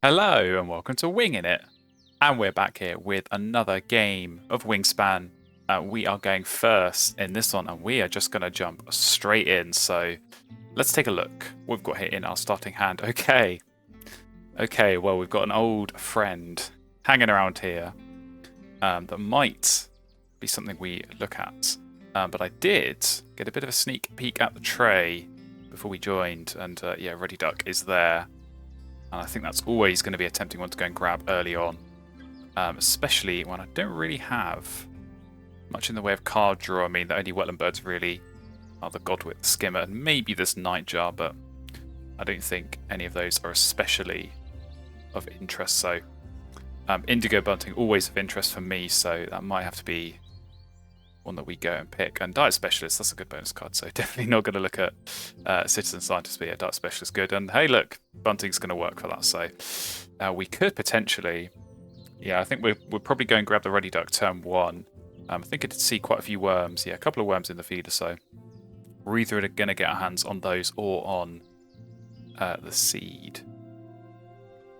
Hello and welcome to Wingin It. And we're back here with another game of Wingspan. We are going first in this one and we are just going to jump straight in. So let's take a look. We've got here in our starting hand. Okay, well, we've got an old friend hanging around here that might be something we look at. But I did get a bit of a sneak peek at the tray before we joined. And yeah, Ruddy Duck is there. And I think that's always going to be a tempting one to go and grab early on. Especially when I don't really have much in the way of card draw. I mean, the only wetland birds really are the Godwit, Skimmer, and maybe this Nightjar, but I don't think any of those are especially of interest. So Indigo Bunting, always of interest for me, so that might have to be one that we go and pick. And Diet Specialist, that's a good bonus card, so definitely not going to look at Citizen Scientist, but yeah, Diet Specialist good. And hey, look, Bunting's going to work for that, so we could potentially... Yeah, I think we're probably going to grab the Ruddy Duck turn 1. I think I did see quite a few worms. Yeah, a couple of worms in the feeder, so we're either going to get our hands on those or on the seed.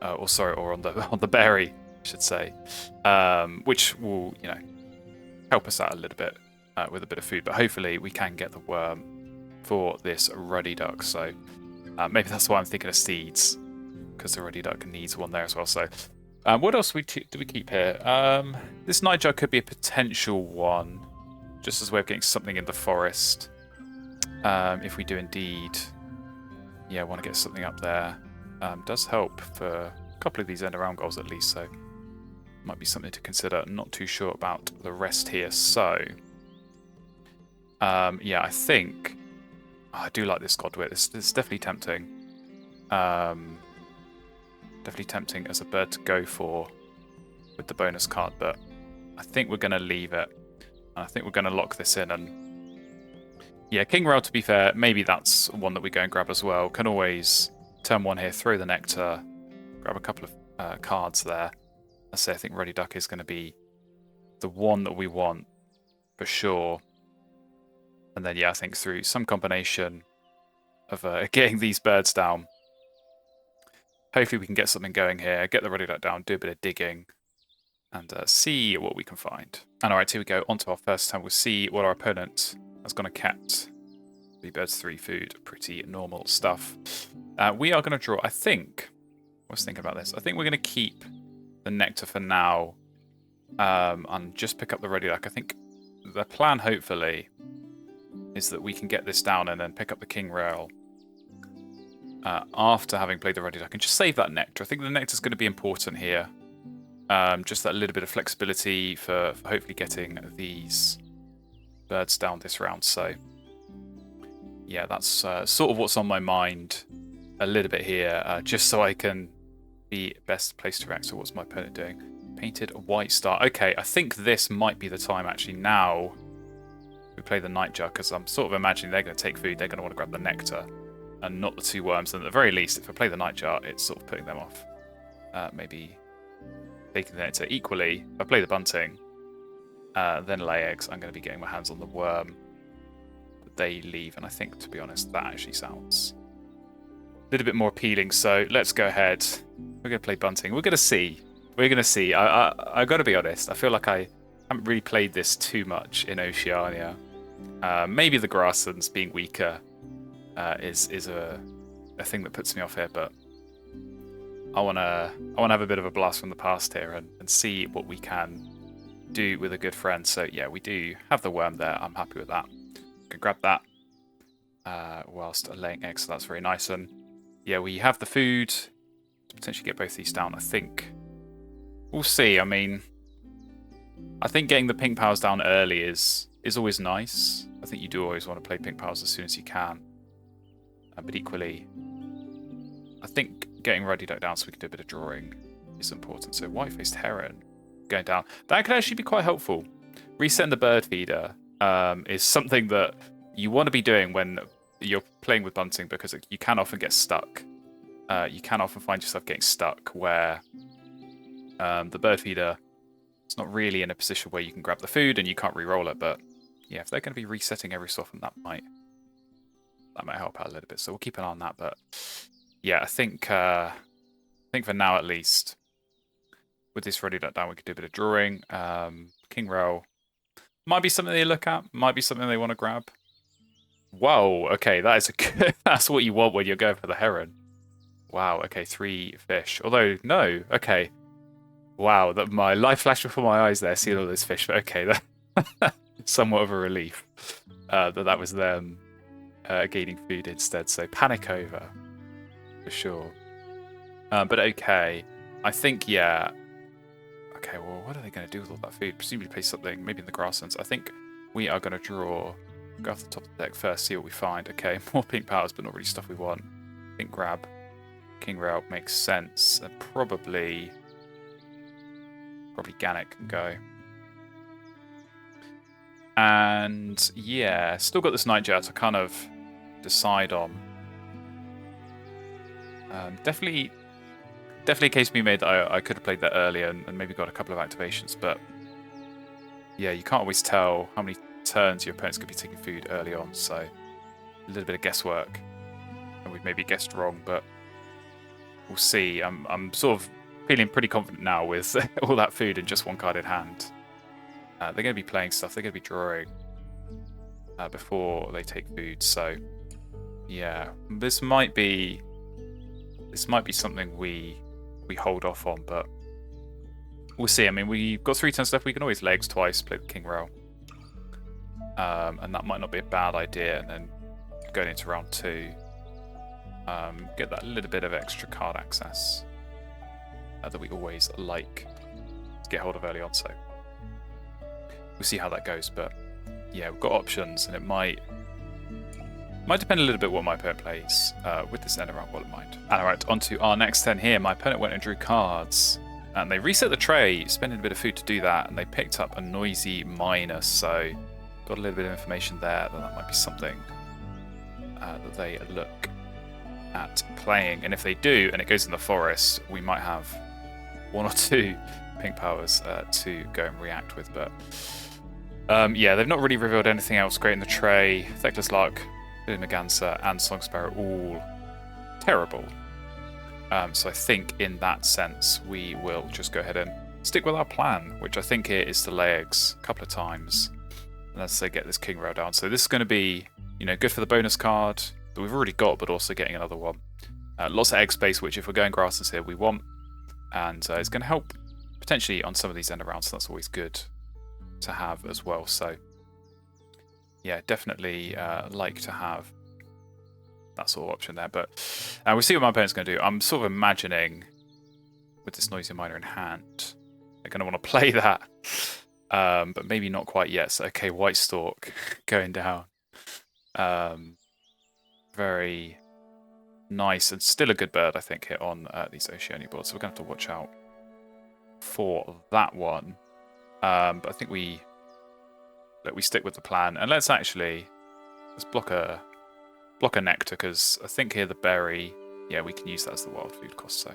Or on the berry, I should say. Which will, help us out a little bit with a bit of food. But hopefully we can get the worm for this Ruddy Duck. So maybe that's why I'm thinking of seeds, because the Ruddy Duck needs one there as well. So... what else do we keep here? This Nightjar could be a potential one, just as a way of getting something in the forest. If we do indeed, want to get something up there. Does help for a couple of these end around goals at least, so might be something to consider. Not too sure about the rest here. So, I think I do like this Godwit. This is definitely tempting. Definitely tempting as a bird to go for with the bonus card, but I think we're going to leave it. And I think we're going to lock this in. And yeah, King Rail, to be fair, maybe that's one that we go and grab as well. Can always turn 1 here, throw the Nectar, grab a couple of cards there. I say I think Ruddy Duck is going to be the one that we want for sure. And then, I think through some combination of getting these birds down, hopefully we can get something going here, get the Ruddy Duck down, do a bit of digging, and see what we can find. And alright, here we go, on to our first turn. We'll see what our opponent has gone and kept. 3 birds, 3 food, pretty normal stuff. We are going to draw, I think, I was thinking about this, I think we're going to keep the Nectar for now, and just pick up the Ruddy Duck. I think the plan, hopefully, is that we can get this down and then pick up the King Rail after having played the Ruddy Duck, and just save that Nectar. I think the Nectar is going to be important here. Just that little bit of flexibility for hopefully getting these birds down this round. So, yeah, that's sort of what's on my mind a little bit here, just so I can be best placed to react. So what's my opponent doing? Painted a white star. Okay, I think this might be the time, actually, now we play the Nightjar, because I'm sort of imagining they're going to take food, they're going to want to grab the Nectar, and not the 2 worms. And at the very least, if I play the Nightjar, it's sort of putting them off. Maybe taking the Nectar. Equally, if I play the Bunting, then lay eggs, I'm going to be getting my hands on the worm that they leave. And I think, to be honest, that actually sounds a little bit more appealing. So let's go ahead. We're going to play Bunting. We're going to see. We're going to see. I got to be honest. I feel like I haven't really played this too much in Oceania. Maybe the grasslands being weaker is a thing that puts me off here, but I wanna have a bit of a blast from the past here and see what we can do with a good friend. So yeah, we do have the worm there. I'm happy with that. Can grab that whilst laying eggs, so that's very nice. And yeah, we have the food to potentially get both these down. I think we'll see. I mean, I think getting the pink powers down early is always nice. I think you do always want to play pink powers as soon as you can. But equally, I think getting Ruddy Duck down so we can do a bit of drawing is important. So white-faced heron going down. That could actually be quite helpful. Resetting the bird feeder is something that you want to be doing when you're playing with Bunting, because you can often get stuck. You can often find yourself getting stuck where the bird feeder is not really in a position where you can grab the food and you can't re-roll it. But yeah, if they're going to be resetting every so often, that might help out a little bit. So we'll keep an eye on that. But yeah, I think think for now at least, with this ready let down, we could do a bit of drawing. King Rail might be something they look at, might be something they want to grab. Whoa, okay, that is a good, that's what you want when you're going for the heron. Wow, okay, 3 fish. Although, no, okay. Wow, that my life flashed before my eyes there, seeing all those fish. But okay, that somewhat of a relief that was them gaining food instead. So panic over, for sure. But okay, I think, yeah. Okay, well, what are they going to do with all that food? Presumably place something, maybe in the grasslands. I think we are going to draw, go off the top of the deck first, see what we find. Okay, more pink powers, but not really stuff we want. I think grab King Rail makes sense. And probably Gannet can go. And yeah, still got this Nightjar to kind of decide on. Definitely a case to be made that I could have played that earlier and maybe got a couple of activations, but yeah, you can't always tell how many turns your opponent's going to be taking food early on, so a little bit of guesswork. And we've maybe guessed wrong, but we'll see. I'm sort of feeling pretty confident now with all that food and just one card in hand. They're going to be playing stuff, they're going to be drawing before they take food, so yeah, this might be something we hold off on, but we'll see. I mean, we've got 3 turns left. We can always legs twice, play the King Rail. And that might not be a bad idea. And then going into round 2, get that little bit of extra card access that we always like to get hold of early on. So we'll see how that goes. But yeah, we've got options, and it might depend a little bit what my opponent plays with this end around well in mind. And alright, on to our next turn here. My opponent went and drew cards. And they reset the tray, spending a bit of food to do that, and they picked up a noisy minus, so got a little bit of information there that might be something that they look at playing. And if they do, and it goes in the forest, we might have 1 or 2 pink powers to go and react with. But yeah, they've not really revealed anything else great in the tray. Theckless Lark, Maganza and Song Sparrow all terrible. So I think in that sense we will just go ahead and stick with our plan, which I think here is to lay eggs a couple of times. And let's say get this King Rail down. So this is going to be, you know, good for the bonus card that we've already got, but also getting another one. Lots of egg space, which if we're going grasses here, we want. And it's going to help potentially on some of these end rounds, so that's always good to have as well. So yeah, definitely like to have that sort of option there. But we'll see what my opponent's going to do. I'm sort of imagining with this noisy miner in hand, they're going to want to play that, but maybe not quite yet. So okay, White Stork going down. Very nice and still a good bird, I think, hit on these Oceania boards. So we're going to have to watch out for that one. But I think we stick with the plan, and let's block a nectar, because I think here the berry, yeah, we can use that as the wild food cost. So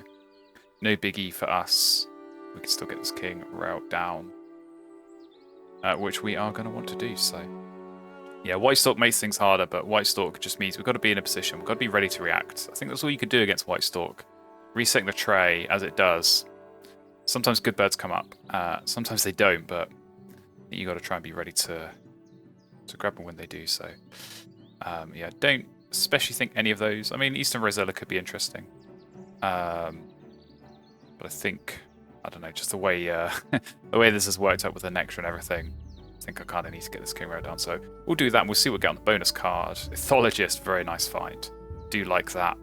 no biggie for us. We can still get this King Rail down, which we are going to want to do. So yeah, White Stork makes things harder, but White Stork just means we've got to be in a position, we've got to be ready to react. I think that's all you could do against White Stork. Resetting the tray as it does. Sometimes good birds come up, sometimes they don't, but you got to try and be ready to grab them when they do. So yeah, don't especially think any of those. I mean, Eastern Rosella could be interesting, but I think, I don't know, just the way the way this has worked out with the nectar and everything, I think I kind of need to get this King Rail down. So we'll do that, and we'll see what we get on the bonus card. Ethologist, very nice find. Do like that.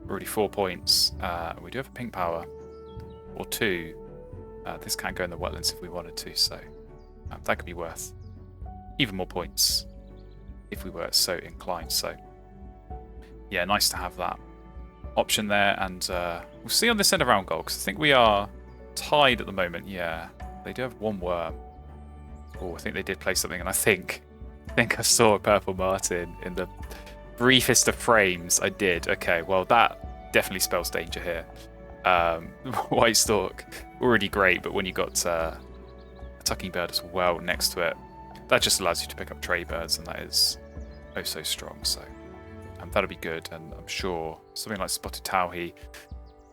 Already 4 points. We do have a pink power or 2. This can go in the wetlands if we wanted to, so that could be worth even more points if we were so inclined. So yeah, nice to have that option there, and we'll see on this end around goal, because I think we are tied at the moment. Yeah, they do have 1 worm. Oh, I think they did play something, and I think I saw a purple martin in the briefest of frames. I did. Okay, well that definitely spells danger here. White Stork, already great, but when you got a tucking bird as well next to it, that just allows you to pick up tray birds, and that is oh so strong. So that'll be good, and I'm sure something like Spotted Towhee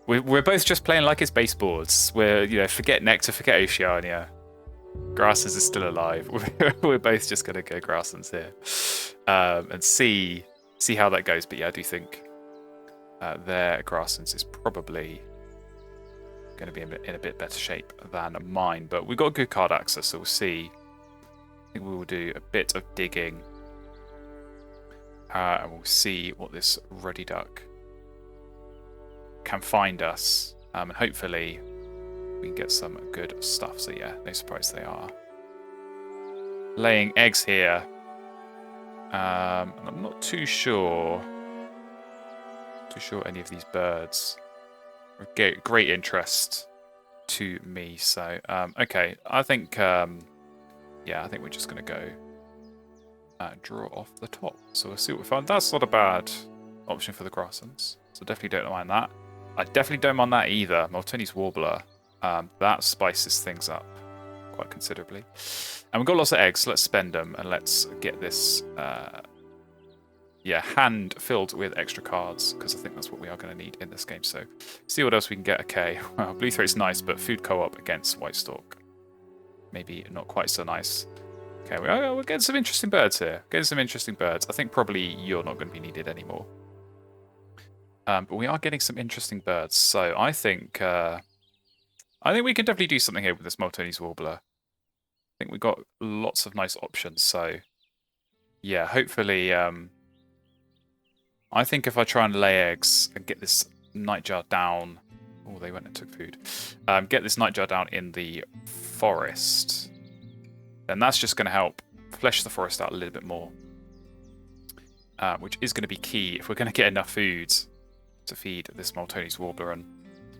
We're both just playing like it's baseboards. We're, forget Nectar, forget Oceania. Grasslands is still alive. We're both just going to go Grasslands here. And see how that goes. But yeah, I do think their Grasslands is probably going to be in a bit better shape than mine. But we've got good card access, so we'll see. I think we will do a bit of digging. And we'll see what this Ruddy Duck can find us. And hopefully we can get some good stuff. So yeah, no surprise they are laying eggs here. And I'm not too sure any of these birds are of great interest to me. So okay, I think I think we're just going to go draw off the top. So we'll see what we find. That's not a bad option for the grasslands. So definitely don't mind that. I definitely don't mind that either. Maltoni's Warbler. That spices things up quite considerably. And we've got lots of eggs, so let's spend them and let's get this hand filled with extra cards, because I think that's what we are going to need in this game. So see what else we can get. Okay, well, Blue Throat's nice, but food co-op against White Stork, maybe not quite so nice. Okay, we're getting some interesting birds here. Getting some interesting birds. I think probably you're not going to be needed anymore. But we are getting some interesting birds. So I think we can definitely do something here with this Maltoni's Warbler. I think we've got lots of nice options. So yeah, hopefully, I think if I try and lay eggs and get this Nightjar down. Oh, they went and took food. Get this Nightjar down in the forest. And that's just going to help flesh the forest out a little bit more. Which is going to be key if we're going to get enough food to feed this Maltoni's Warbler. And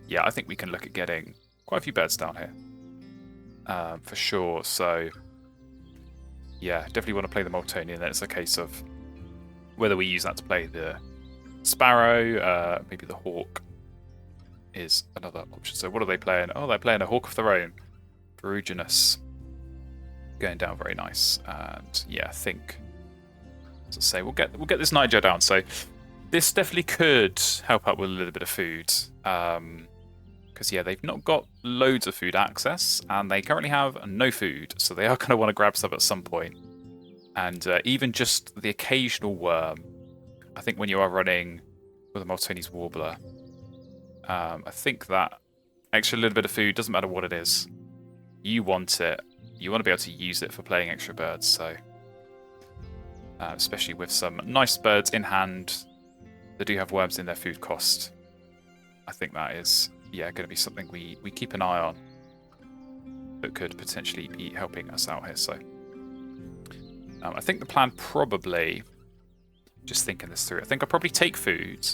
yeah, I think we can look at getting quite a few birds down here. For sure. So yeah, definitely want to play the Maltoni. And then it's a case of whether we use that to play the Sparrow, maybe the Hawk is another option. So what are they playing? Oh, they're playing a Hawk of their own. Ferruginous. Going down very nice. And yeah, I think, as I say, we'll get this Nightjar down. So this definitely could help out with a little bit of food. Because yeah, they've not got loads of food access, and they currently have no food. So they are going to want to grab some at some point. And even just the occasional worm, I think when you are running with a Maltoni's Warbler, I think that extra little bit of food, doesn't matter what it is, you want it. You want to be able to use it for playing extra birds. So especially with some nice birds in hand that do have worms in their food cost, I think that is going to be something we keep an eye on that could potentially be helping us out here. So I think the plan probably, just thinking this through, I think I'll probably take food.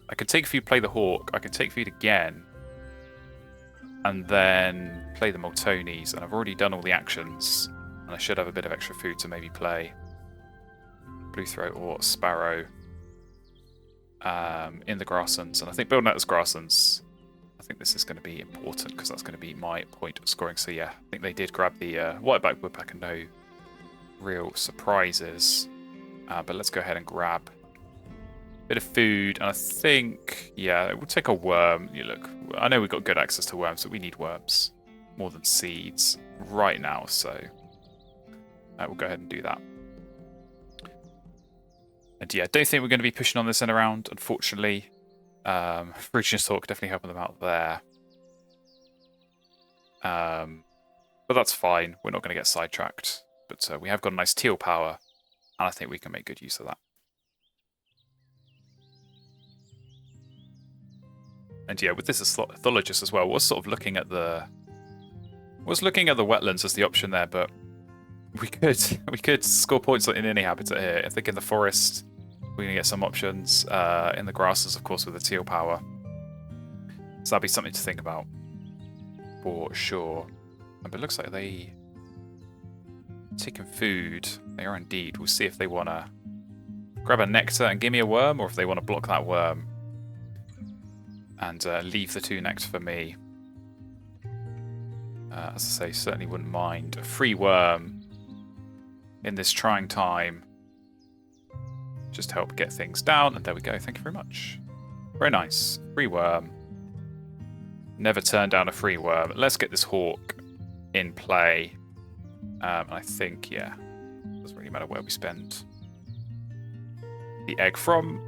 I could take food, play the Hawk. I could take food again. And then play the Maltonis. And I've already done all the actions. And I should have a bit of extra food to maybe play Blue Throat or Sparrow in the Grasslands. And I think building out as Grasslands, I think this is going to be important, because that's going to be my point of scoring. So yeah, I think they did grab the Whiteback Woodpecker, no real surprises. But let's go ahead and grab a bit of food. And I think, yeah, we'll take a worm. Look, I know we've got good access to worms, but we need worms more than seeds right now. So we'll go ahead and do that. And yeah, I don't think we're going to be pushing on this end around, unfortunately. Ferruginous Hawk definitely helping them out there. But that's fine. We're not going to get sidetracked. But we have got a nice teal power, and I think we can make good use of that. And yeah, with this Ethologist as well, was sort of looking at the wetlands as the option there, but we could score points in any habitat here. I think in the forest we're gonna get some options. In the grasses, of course, with the teal power. So that'd be something to think about for sure. But it looks like they taking food. They are indeed. We'll see if they wanna grab a nectar and give me a worm, or if they want to block that worm and leave the 2 nectar for me. As I say, certainly wouldn't mind a free worm in this trying time. Just to help get things down. And there we go. Thank you very much. Very nice. Free worm. Never turn down a free worm. Let's get this hawk in play. I think, yeah, doesn't really matter where we spend the egg from.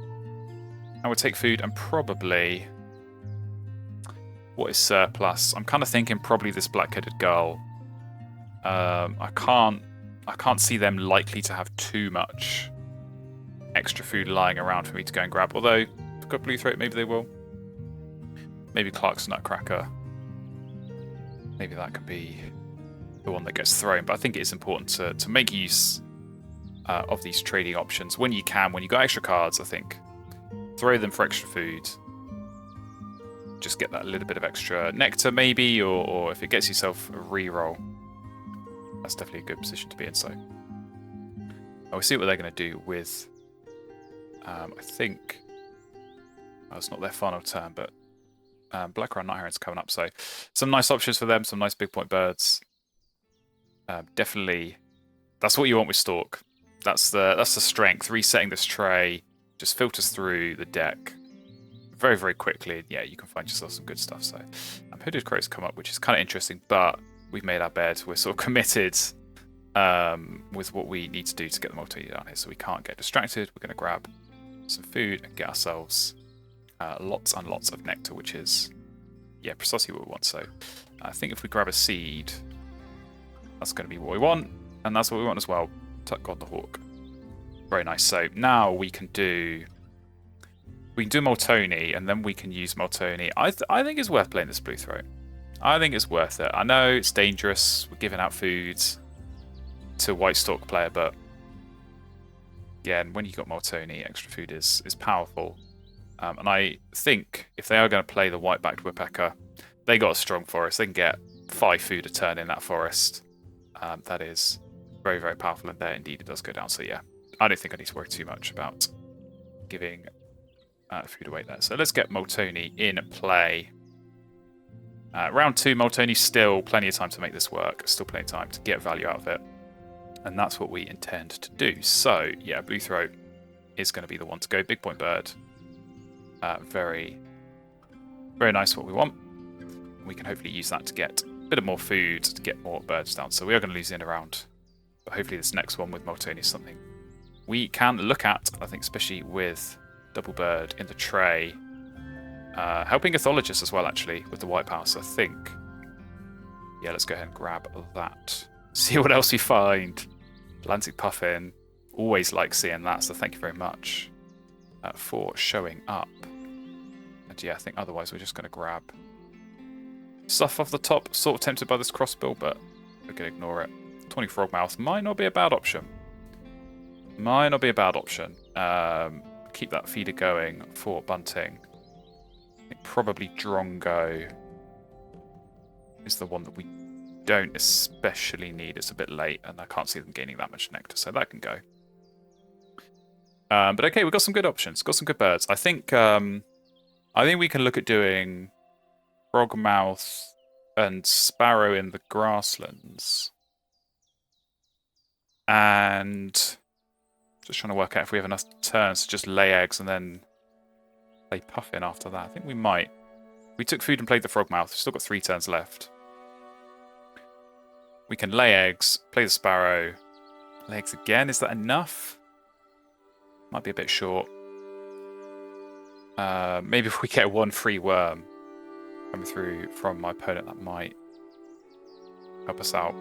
I would take food and probably... What is surplus? I'm kind of thinking probably this black-headed gull. I can't see them likely to have too much extra food lying around for me to go and grab. Although, if I've got blue throat, maybe they will. Maybe Clark's Nutcracker. Maybe that could be the one that gets thrown. But I think it is important to make use of these trading options when you can. When you got extra cards, I think throw them for extra food. Just get that little bit of extra nectar, maybe, or if it gets yourself a reroll, that's definitely a good position to be in. So, we'll see what they're going to do with. I think it's not their final turn, but Black Crown Night Heron's coming up. So, some nice options for them. Some nice big point birds. Definitely, that's what you want with Stork. That's the strength. Resetting this tray just filters through the deck very, very quickly. Yeah, you can find yourself some good stuff. So, Hooded Crow's come up, which is kind of interesting, but we've made our bed. We're sort of committed with what we need to do to get the multi down here, so we can't get distracted. We're going to grab some food and get ourselves lots and lots of nectar, which is, yeah, precisely what we want. So, I think if we grab a seed, that's going to be what we want, and that's what we want as well. Tuck God the Hawk. Very nice. So now we can do Moltoni, and then we can use Moltoni. I think it's worth playing this Blue Throat. I think it's worth it. I know it's dangerous. We're giving out food to White Stork player, but yeah, and when you got Moltoni, extra food is powerful. And I think if they are going to play the white-backed woodpecker, they got a strong forest. They can get 5 food a turn in that forest. That is very, very powerful, and there indeed it does go down. So yeah, I don't think I need to worry too much about giving food away there. So let's get Moltoni in play. Round 2, Moltoni, still plenty of time to make this work. Still plenty of time to get value out of it. And that's what we intend to do. So yeah, Blue Throat is going to be the one to go. Big point bird. Very, very nice what we want. We can hopefully use that to get a bit of more food, to get more birds down. So we are going to lose the end of round. But hopefully this next one with Moltoni is something we can look at, I think, especially with Double Bird in the tray. Helping Ethologist as well, actually, with the white power. So I think, yeah, let's go ahead and grab that. See what else we find. Atlantic Puffin. Always like seeing that, so thank you very much for showing up. And yeah, I think otherwise we're just going to grab stuff off the top. Sort of tempted by this crossbill, but we're going to ignore it. 20 Frogmouth might not be a bad option. Might not be a bad option. Keep that feeder going for bunting. I think probably Drongo is the one that we don't especially need. It's a bit late, and I can't see them gaining that much nectar, so that can go. But okay, we've got some good options. Got some good birds. I think we can look at doing Frogmouth and Sparrow in the grasslands. And just trying to work out if we have enough turns to just lay eggs and then play Puffin after that. I think we might. We took food and played the Frogmouth. We've still got 3 turns left. We can lay eggs, play the Sparrow, lay eggs again. Is that enough? Might be a bit short. Maybe if we get 1 free worm coming through from my opponent, that might help us out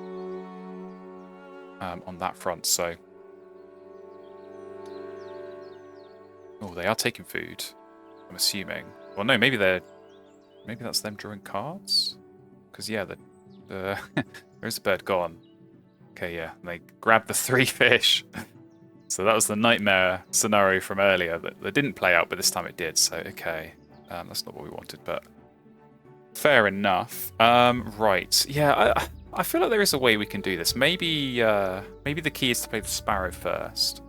on that front. So, oh, they are taking food, I'm assuming. Well, no, maybe that's them drawing cards. Because yeah, there's the bird gone. Okay, yeah, and they grabbed the 3 fish. So that was the nightmare scenario from earlier that didn't play out, but this time it did. So okay, that's not what we wanted, but fair enough. Right, yeah, I feel like there is a way we can do this. Maybe the key is to play the Sparrow first.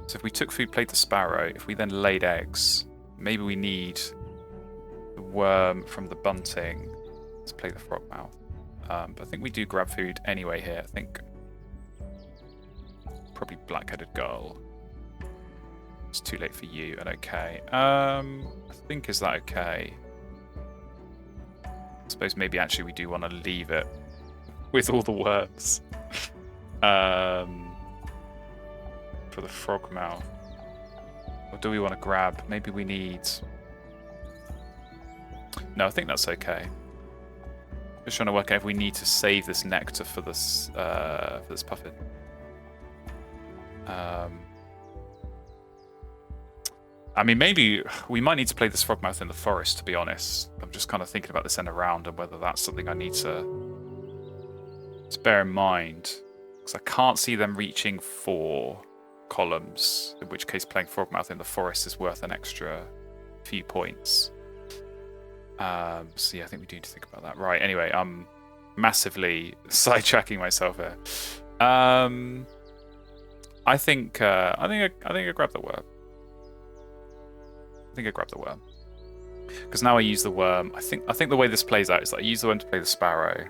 So if we took food, played the Sparrow, if we then laid eggs, maybe we need the worm from the bunting to play the Frogmouth. But I think we do grab food anyway here. I think probably Black-Headed Gull. It's too late for you, and okay. I think, is that okay? I suppose maybe actually we do want to leave it with all the worms for the frogmouth. Or do we want to grab? Maybe we need... No, I think that's okay. Just trying to work out if we need to save this nectar for this puffin. I mean, maybe we might need to play this frogmouth in the forest, to be honest. I'm just kind of thinking about this end around and whether that's something I need to bear in mind. Because I can't see them reaching 4 columns, in which case playing frogmouth in the forest is worth an extra few points. So yeah, I think we do need to think about that. Right, anyway, I'm massively sidetracking myself here. I think I grab the worm. I think I grab the worm. Because now I use the worm. I think the way this plays out is that I use the worm to play the sparrow.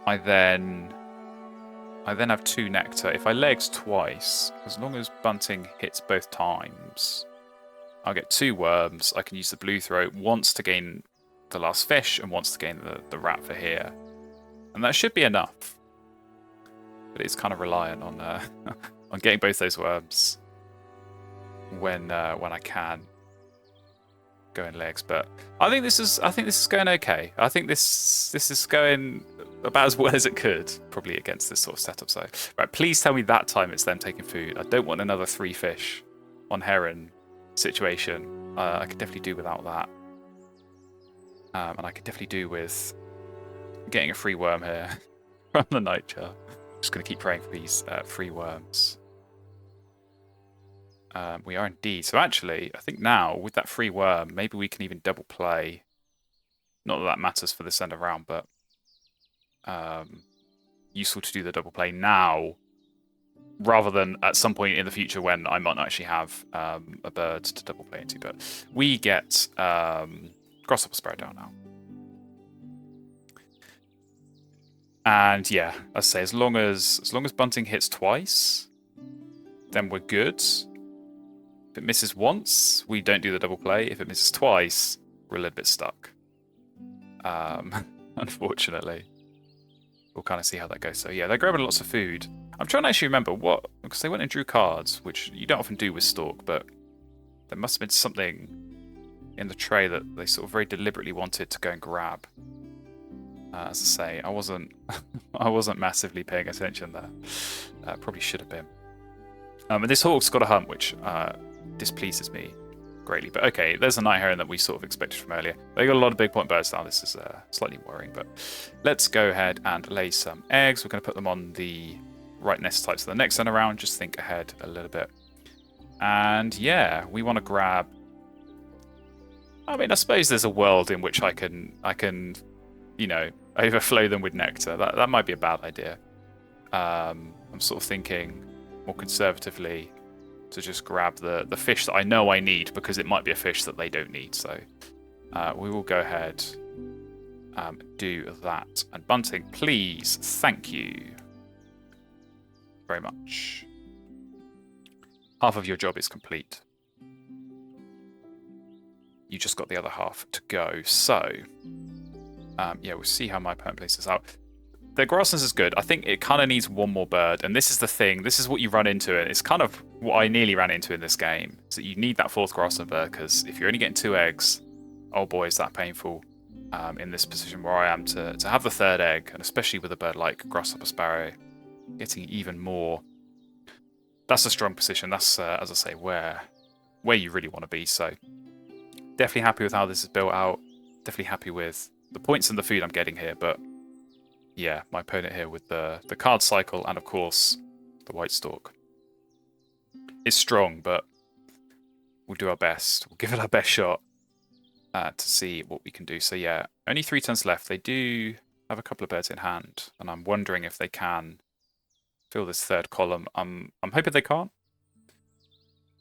I then have 2 nectar. If I lay eggs twice, as long as bunting hits both times, I'll get 2 worms. I can use the blue throat once to gain the last fish and once to gain the rat for here. And that should be enough. But it's kind of reliant on on getting both those worms when I can go in legs. But I think this is going okay. I think this is going about as well as it could, probably against this sort of setup. So right, please tell me that time it's them taking food. I don't want another 3 fish on heron situation. I could definitely do without that. And I could definitely do with getting a free worm here from the nightjar. Just going to keep praying for these free worms. We are indeed. So actually, I think now with that free worm, maybe we can even double play. Not that that matters for this end of round, but useful to do the double play now, rather than at some point in the future when I might not actually have a bird to double play into. But we get grasshopper sparrow down now. And yeah, as I say, as long as bunting hits twice, then we're good. If it misses once, we don't do the double play. If it misses twice, we're a little bit stuck. Unfortunately. We'll kind of see how that goes. So yeah, they're grabbing lots of food. I'm trying to actually remember what, because they went and drew cards, which you don't often do with Stork, but there must have been something in the tray that they sort of very deliberately wanted to go and grab. As I say, I wasn't massively paying attention there. Probably should have been. And this hawk's got a hump, which displeases me greatly. But okay, there's a night heron that we sort of expected from earlier. They got a lot of big point birds now. This is slightly worrying, but let's go ahead and lay some eggs. We're going to put them on the right nest types for the next turn around. Just think ahead a little bit. And yeah, we want to grab... I mean, I suppose there's a world in which I can, you know, overflow them with nectar. That might be a bad idea. I'm sort of thinking more conservatively to just grab the fish that I know I need, because it might be a fish that they don't need. So we will go ahead do that. And bunting, please, thank you very much. Half of your job is complete. You just got the other half to go. So yeah, we'll see how my opponent plays this out. The grasslands is good. I think it kind of needs one more bird, and this is the thing. This is what you run into, and it's kind of what I nearly ran into in this game. So you need that 4th grassland bird, because if you're only getting 2 eggs, oh boy, is that painful in this position where I am to have the 3rd egg, and especially with a bird like grasshopper sparrow, getting even more. That's a strong position. That's, as I say, where you really want to be. So definitely happy with how this is built out. Definitely happy with the points and the food I'm getting here, but yeah, my opponent here with the card cycle and, of course, the white stork is strong, but we'll do our best. We'll give it our best shot to see what we can do. So yeah, only 3 turns left. They do have a couple of birds in hand, and I'm wondering if they can fill this 3rd column. I'm hoping they can't,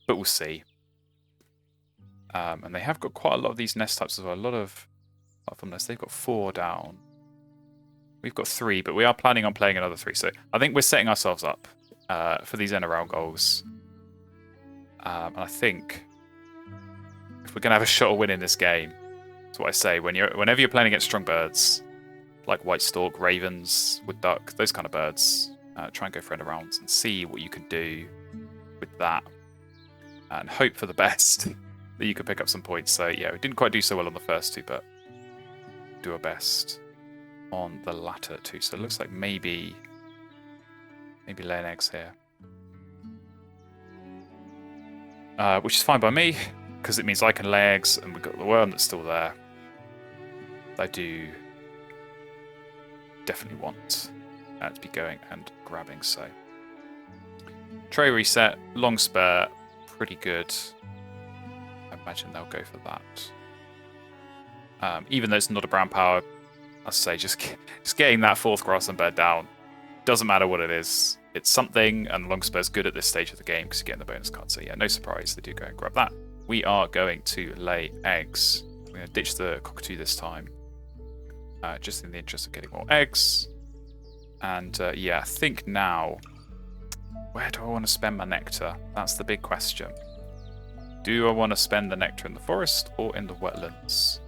but we'll see. And they have got quite a lot of these nest types as well. A lot of them nests. They've got 4 down. We've got 3, but we are planning on playing another 3. So I think we're setting ourselves up for these end around goals. And I think if we're going to have a shot at winning this game, That's what I say. Whenever you're playing against strong birds, like white stork, ravens, wood duck, those kind of birds, try and go for end rounds and see what you can do with that, and hope for the best that you could pick up some points. So yeah, we didn't quite do so well on the first two, but do our best on the latter two. So it looks like maybe laying eggs here, which is fine by me because it means I can lay eggs, and we've got the worm that's still there. I do definitely want to be going and grabbing. So tray reset, long spare, pretty good. I imagine they'll go for that. Even though it's not a brown power, I say just getting that 4th grassland bird down. Doesn't matter what it is. It's something, and long spare's good at this stage of the game because you're getting the bonus card. So yeah, no surprise, they do go and grab that. We are going to lay eggs. We're going to ditch the cockatoo this time, just in the interest of getting more eggs. And yeah, I think now, where do I want to spend my nectar? That's the big question. Do I want to spend the nectar in the forest or in the wetlands?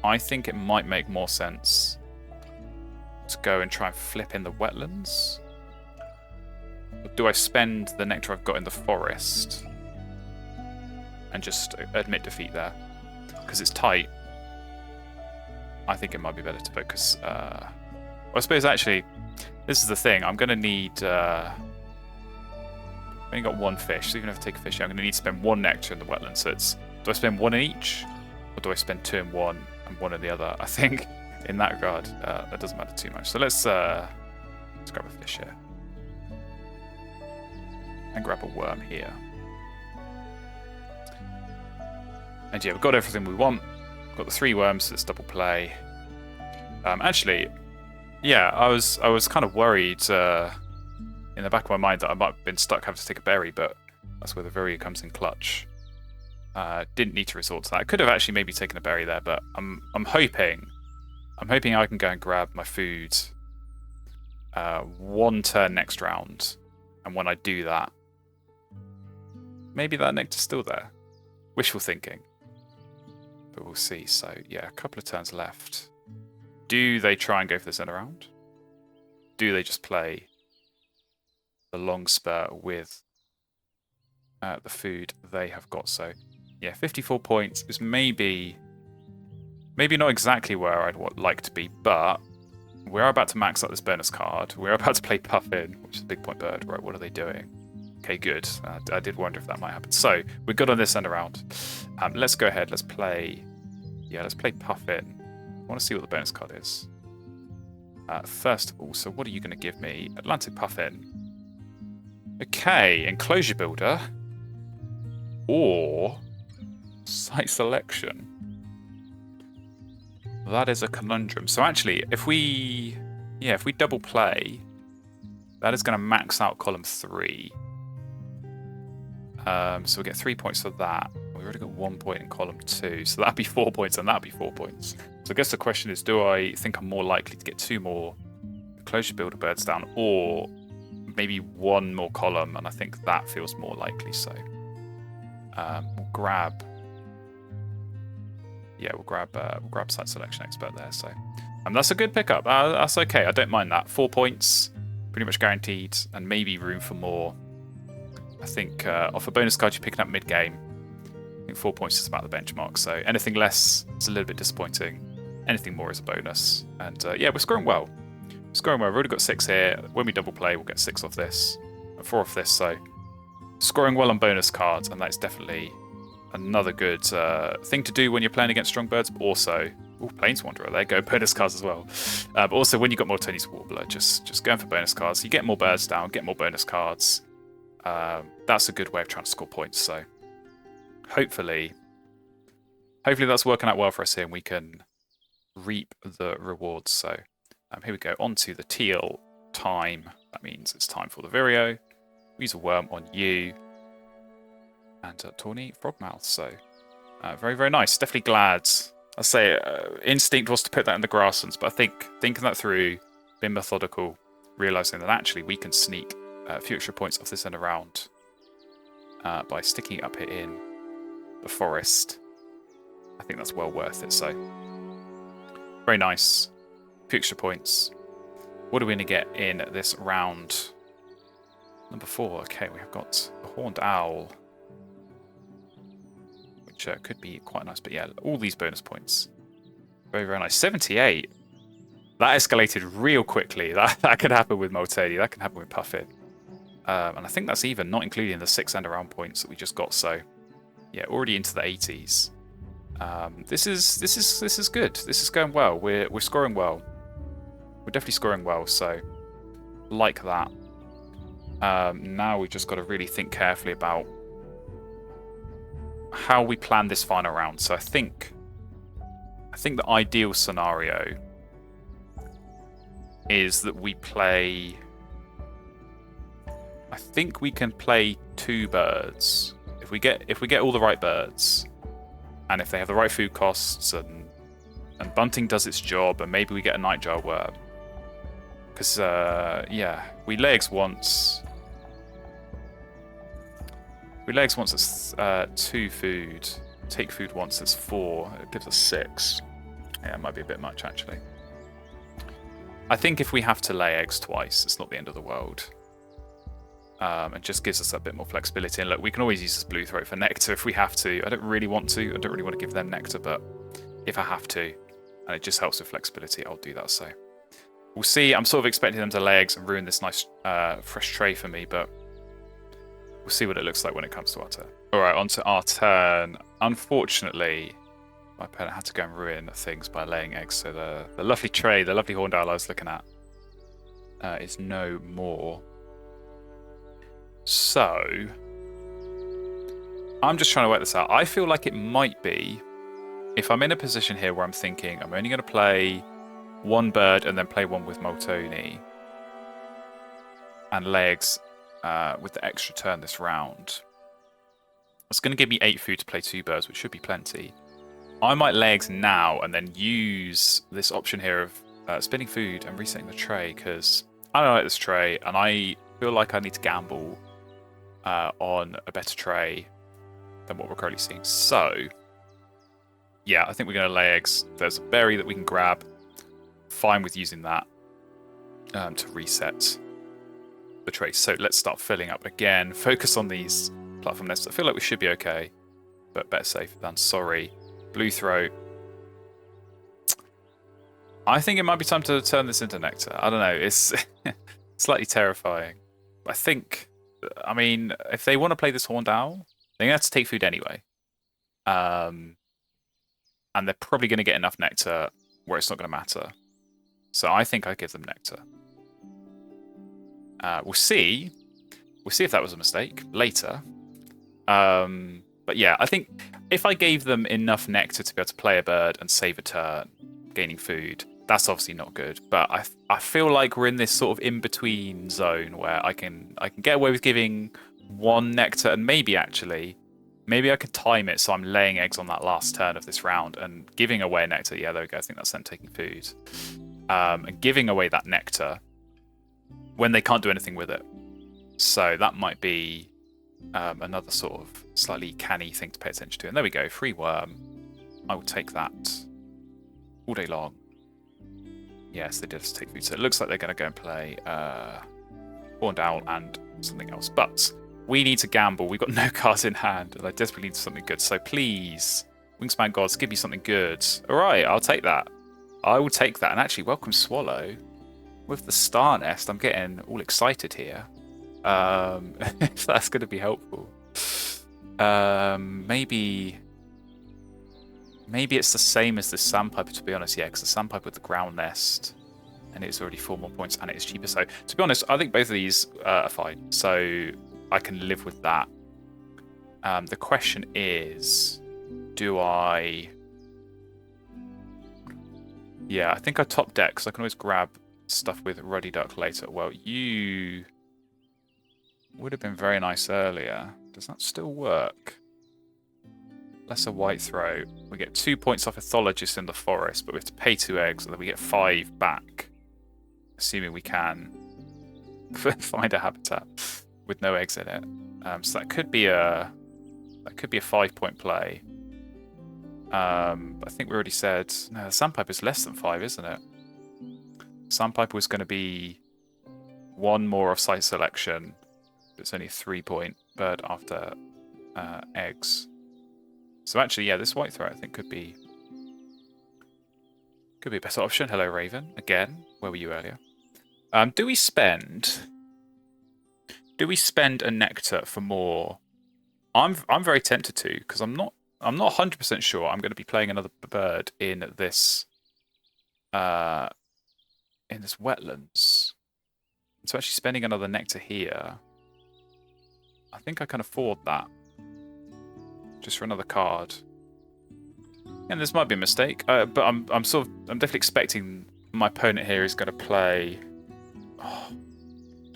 I think it might make more sense to go and try and flip in the wetlands. Or do I spend the nectar I've got in the forest and just admit defeat there? Because it's tight. I think it might be better to focus. Well, I suppose actually, this is the thing. I'm going to need... I've only got 1 fish, so even if I take a fish, I'm going to need to spend 1 nectar in the wetlands. So it's, do I spend 1 in each? Or do I spend 2 in one and 1 in the other? I think in that regard, that doesn't matter too much. So let's grab a fish here. And grab a worm here. And yeah, we've got everything we want. We've got the 3 worms, so let's double play. Actually, yeah, I was kind of worried in the back of my mind that I might have been stuck having to take a berry, but that's where the Vireo comes in clutch. Didn't need to resort to that. I could have actually maybe taken a berry there, but I'm hoping I can go and grab my food 1 turn next round, and when I do that, maybe that nectar's still there. Wishful thinking, but we'll see. So yeah, a couple of turns left. Do they try and go for this end round? Do they just play the long spur with the food they have got? So yeah, 54 points is maybe not exactly where I'd like to be, but we're about to max out this bonus card. We're about to play Puffin, which is a big point bird. Right, what are they doing? Okay, good. I did wonder if that might happen. So we're good on this end around. Let's go ahead. Let's play Puffin. I want to see what the bonus card is. First of all, so what are you going to give me? Atlantic Puffin. Okay, Enclosure Builder. Or Site Selection. That is a conundrum. So actually, if we double play, that is going to max out column 3. So we get 3 points for that. We've already got 1 point in column 2, so that'd be 4 points, and that'd be 4 points. So I guess the question is, do I think I'm more likely to get 2 more Enclosure Builder birds down, or maybe 1 more column? And I think that feels more likely. So we'll grab Site Selection Expert there. So that's a good pickup. That's okay. I don't mind that. 4 points, pretty much guaranteed, and maybe room for more. I think off a bonus card you're picking up mid-game, I think 4 points is about the benchmark. So anything less is a little bit disappointing. Anything more is a bonus. And yeah, we're scoring well. We've already got 6 here. When we double play, we'll get 6 off this, 4 off this. So scoring well on bonus cards, and that's definitely another good thing to do when you're playing against strong birds. But also, Plains Wanderer, there go bonus cards as well. But also, when you got more Tony's Warbler, just going for bonus cards. You get more birds down, get more bonus cards. That's a good way of trying to score points. So hopefully that's working out well for us here, and we can reap the rewards. So here we go, on to the teal time. That means it's time for the Vireo. Use a worm on you. And Tawny Frogmouth. So very, very nice. Definitely glad. I say instinct was to put that in the grasslands, but I think thinking that through, being methodical, realising that actually we can sneak a few extra points off this end around by sticking up here in the forest. I think that's well worth it. So very nice. Few extra points. What are we going to get in this round? Number 4. Okay, we have got the Horned Owl, which could be quite nice. But yeah, all these bonus points. Very, very nice. 78. That escalated real quickly. That could happen with Multani. That can happen with Puffin. And I think that's even not including the 6 end around points that we just got. So yeah, already into the 80s. This is good. This is going well. We're scoring well. We're definitely scoring well. So like that. Now we've just got to really think carefully about how we plan this final round. So I think the ideal scenario is that we play. I think we can play 2 birds if we get all the right birds, and if they have the right food costs, and bunting does its job, and maybe we get a nightjar worm. Because yeah, we lay eggs once. We lay eggs once, it's 2 food. Take food once, it's 4. It gives us 6. Yeah, it might be a bit much, actually. I think if we have to lay eggs twice, it's not the end of the world. It just gives us a bit more flexibility. And look, we can always use this blue throat for nectar if we have to. I don't really want to. I don't really want to give them nectar, but if I have to, and it just helps with flexibility, I'll do that. So we'll see. I'm sort of expecting them to lay eggs and ruin this nice fresh tray for me, but we'll see what it looks like when it comes to our turn. All right, on to our turn. Unfortunately, my opponent had to go and ruin things by laying eggs. So the lovely tray, the lovely horned owl I was looking at, is no more. So I'm just trying to work this out. I feel like it might be, if I'm in a position here where I'm thinking I'm only going to play 1 bird and then play 1 with Moltoni and legs with the extra turn this round. It's going to give me 8 food to play 2 birds, which should be plenty. I might lay eggs now and then use this option here of spinning food and resetting the tray, because I don't like this tray and I feel like I need to gamble on a better tray than what we're currently seeing. So yeah, I think we're going to lay eggs. There's a berry that we can grab. Fine with using that to reset the tray. So let's start filling up again. Focus on these platform nests. I feel like we should be okay, but better safe than sorry. Blue throat. I think it might be time to turn this into nectar. I don't know. It's slightly terrifying. I mean, if they want to play this horned owl, they're going to have to take food anyway. And they're probably going to get enough nectar where it's not going to matter. So I think I give them nectar. We'll see. We'll see if that was a mistake later. But yeah, I think if I gave them enough nectar to be able to play a bird and save a turn, gaining food, that's obviously not good. But I feel like we're in this sort of in-between zone where I can get away with giving 1 nectar, and maybe I could time it so I'm laying eggs on that last turn of this round and giving away nectar. Yeah, there we go. I think that's them taking food. And giving away that nectar when they can't do anything with it. So that might be another sort of slightly canny thing to pay attention to. And there we go, free worm. I will take that all day long. Yes, they did have to take food. So it looks like they're going to go and play Horned Owl and something else. But we need to gamble. We've got no cards in hand, and I desperately need something good. So please, Wingspan Gods, give me something good. All right, I'll take that. I will take that. And actually, welcome Swallow. With the Star Nest, I'm getting all excited here. If that's going to be helpful. Maybe it's the same as the Sandpiper, to be honest. Yeah, because the Sandpiper with the Ground Nest, and it's already 4 more points, and it's cheaper. So, to be honest, I think both of these are fine. So, I can live with that. The question is, do I... Yeah, I think I top deck, because I can always grab stuff with Ruddy Duck later. Well, you would have been very nice earlier. Does that still work? Lesser White Throat. We get 2 points off Ethologist in the forest, but we have to pay 2 eggs, and then we get 5 back. Assuming we can find a habitat with no eggs in it. So that could be a 5-point play. I think we already said no. Sandpiper is less than 5, isn't it? Sandpiper was going to be 1 more off site selection. It's only a 3-point bird after eggs. So actually, yeah, this white throat I think could be a better option. Hello, Raven. Again, where were you earlier? Do we spend a nectar for more? I'm very tempted to, because I'm not 100% sure I'm going to be playing another bird in this wetlands. So actually spending another nectar here, I think I can afford that. Just for another card. And this might be a mistake, but I'm definitely expecting my opponent here is going to play. Oh,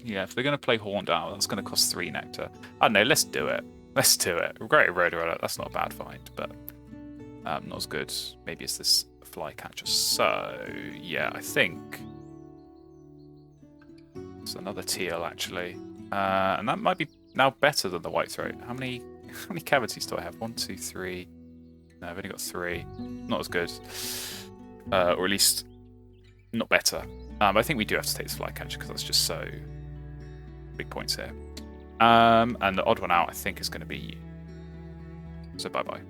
yeah, if they're going to play Horned Owl, that's going to cost 3 nectar. I don't know. Let's do it. Let's do it. Great Roadrunner. That's not a bad find, but not as good. Maybe it's this Flycatcher. So yeah, I think it's another teal actually, and that might be now better than the white throat. How many cavities do I have? 1, 2, 3. No, I've only got 3. Not as good. Or at least not better. I think we do have to take this Flycatcher because that's just so big points here. And the odd one out I think is going to be so bye-bye.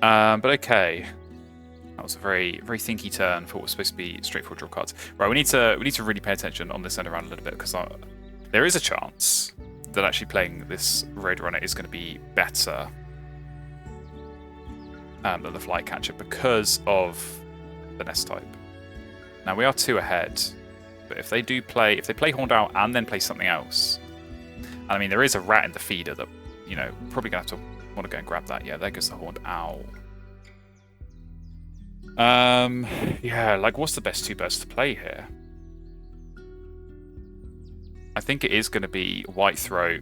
But okay. That was a very, very thinky turn for what was supposed to be straightforward draw cards. Right, we need to really pay attention on this end around a little bit because there is a chance that actually playing this Roadrunner is going to be better than the Flycatcher because of the nest type. Now we are 2 ahead, but if they play Horned Owl and then play something else, and I mean there is a rat in the feeder that probably gonna have to want to go and grab that. Yeah, there goes the Horned Owl. Yeah, like what's the best 2 birds to play here? I think it is going to be white throat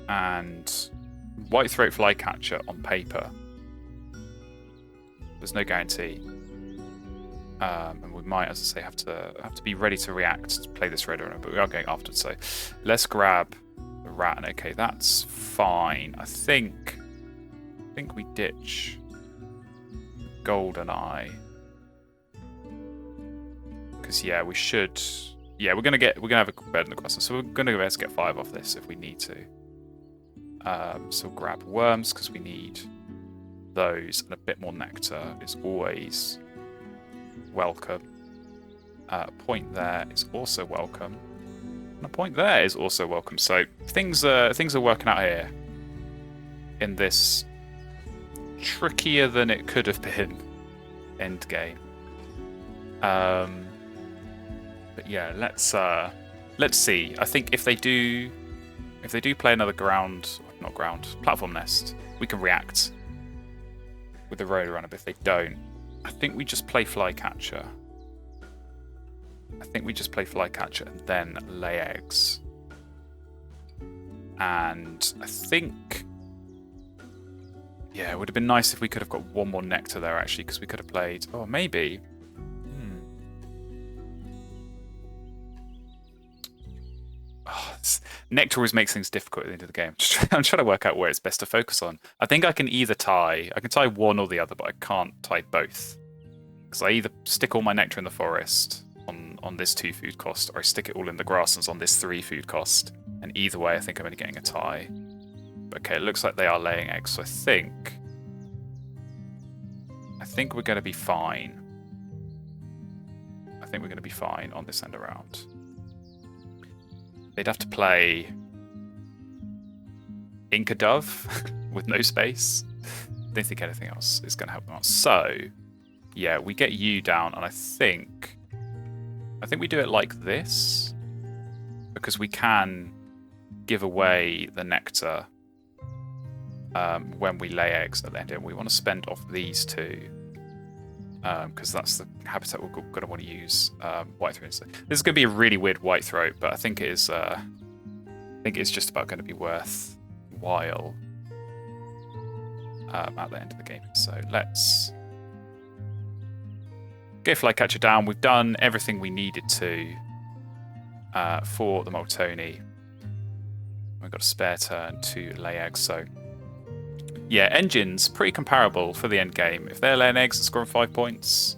and white throat Flycatcher on paper. There's no guarantee, and we might, as I say, have to be ready to react to play this Roadrunner, but we are going after. So let's grab the rat. And okay, that's fine. I think we ditch Goldeneye. Because yeah, we should. Yeah, we're gonna have a bird in the cluster, so we're gonna be able to get 5 off this if we need to. So we'll grab worms because we need those, and a bit more nectar is always welcome. A point there is also welcome, and a point there is also welcome. So things are working out here in this trickier than it could have been end game. But yeah, let's see. I think if they do play another platform nest, we can react with the Roadrunner. But if they don't, I think we just play Flycatcher. And then lay eggs. And I think, yeah, it would have been nice if we could have got 1 more nectar there actually, because we could have played. Oh, maybe. Nectar always makes things difficult at the end of the game. I'm trying to work out where it's best to focus on. I think I can either tie 1 or the other, but I can't tie both. Because I either stick all my nectar in the forest on this 2 food cost, or I stick it all in the grasslands on this 3 food cost. And either way, I think I'm only getting a tie. But okay, it looks like they are laying eggs, so I think we're going to be fine. I think we're going to be fine on this end around. They'd have to play Inca Dove with no space. Don't think anything else is going to help them out. So, yeah, we get you down, and I think we do it like this because we can give away the nectar when we lay eggs at the end. We want to spend off these 2 because that's the habitat we're going to want to use. White throat. This is going to be a really weird white throat, but I think it is. I think it's just about going to be worthwhile at the end of the game. So let's get Flycatcher down. We've done everything we needed to for the Moltoni. We've got a spare turn to lay eggs, so yeah, engines pretty comparable for the end game. If they're laying eggs and scoring 5 points,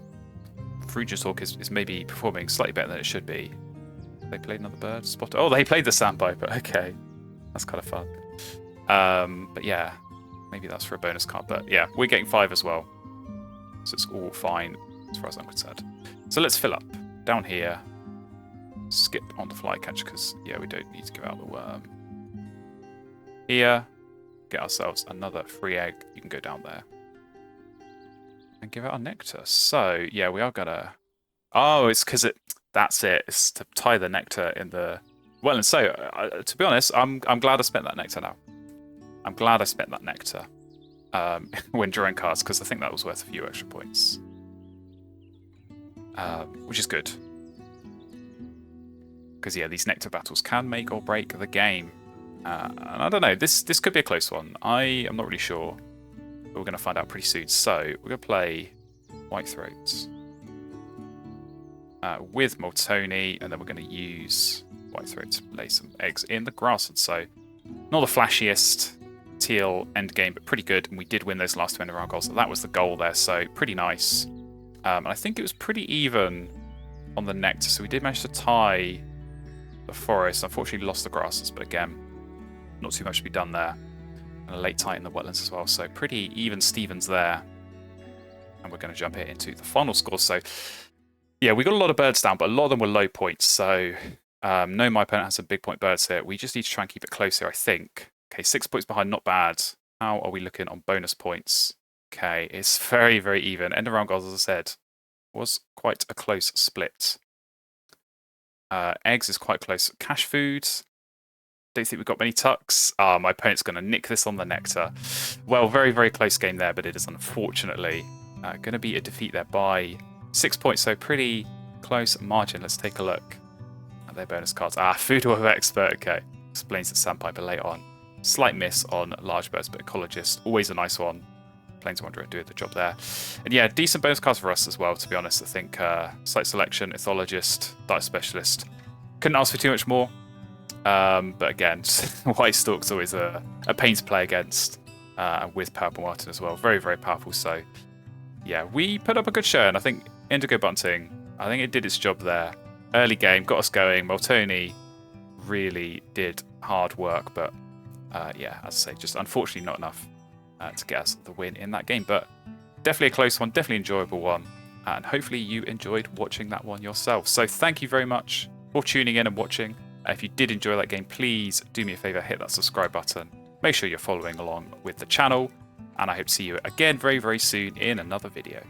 Frugious Hawk is maybe performing slightly better than it should be. They played another bird spot. Oh, they played the Sandpiper. Okay, that's kind of fun. But yeah, maybe that's for a bonus card. But yeah, we're getting 5 as well, so it's all fine as far as I'm concerned. So let's fill up down here. Skip on the flycatcher because yeah, we don't need to give out the worm. Here, get ourselves another free egg. You can go down there and give out our nectar. So yeah, we are gonna. Oh, it's because it. That's it. It's to tie the nectar in the. Well, and so to be honest, I'm glad I spent that nectar now. I'm glad I spent that nectar when drawing cards because I think that was worth a few extra points, which is good. Because yeah, these nectar battles can make or break the game. And I don't know, this could be a close one. I am not really sure, but we're going to find out pretty soon. So we're going to play Whitethroat with Moltoni, and then we're going to use Whitethroat to lay some eggs in the grassland. So not the flashiest teal end game, but pretty good. And we did win those last 2 end round goals. So that was the goal there. So pretty nice. And I think it was pretty even on the nectar. So we did manage to tie the forest. Unfortunately lost the grasses, but again, not too much to be done there. And a late tie in the wetlands as well, so pretty even Stevens there. And we're going to jump here into the final score. So yeah, we got a lot of birds down, but a lot of them were low points. So no, my opponent has some big point birds here. We just need to try and keep it close here, I think. Okay, 6 points behind, not bad. How are we looking on bonus points? Okay, it's very, very even. End of round goals, as I said, was quite a close split. Eggs is quite close. Cash food. Don't think we've got many tucks. My opponent's going to nick this on the nectar. Well, very, very close game there, but it is unfortunately going to be a defeat there by 6 points. So pretty close margin. Let's take a look at their bonus cards. Food web expert. Okay, explains the Sandpiper later on. Slight miss on large birds, but ecologist. Always a nice one. Plains Wanderer doing the job there. And yeah, decent bonus cards for us as well, to be honest. I think site selection, ethologist, diet specialist. Couldn't ask for too much more. But again, White Stalk's always a pain to play against, with Purple Martin as well. Very, very powerful. So yeah, we put up a good show, and I think Indigo Bunting, I think it did its job there. Early game, got us going. Moltoni really did hard work, but yeah, as I say, just unfortunately not enough to get us the win in that game. But definitely a close one, definitely enjoyable one, and hopefully you enjoyed watching that one yourself. So thank you very much for tuning in and watching. If you did enjoy that game, please do me a favor, hit that subscribe button. Make sure you're following along with the channel, and I hope to see you again very, very soon in another video.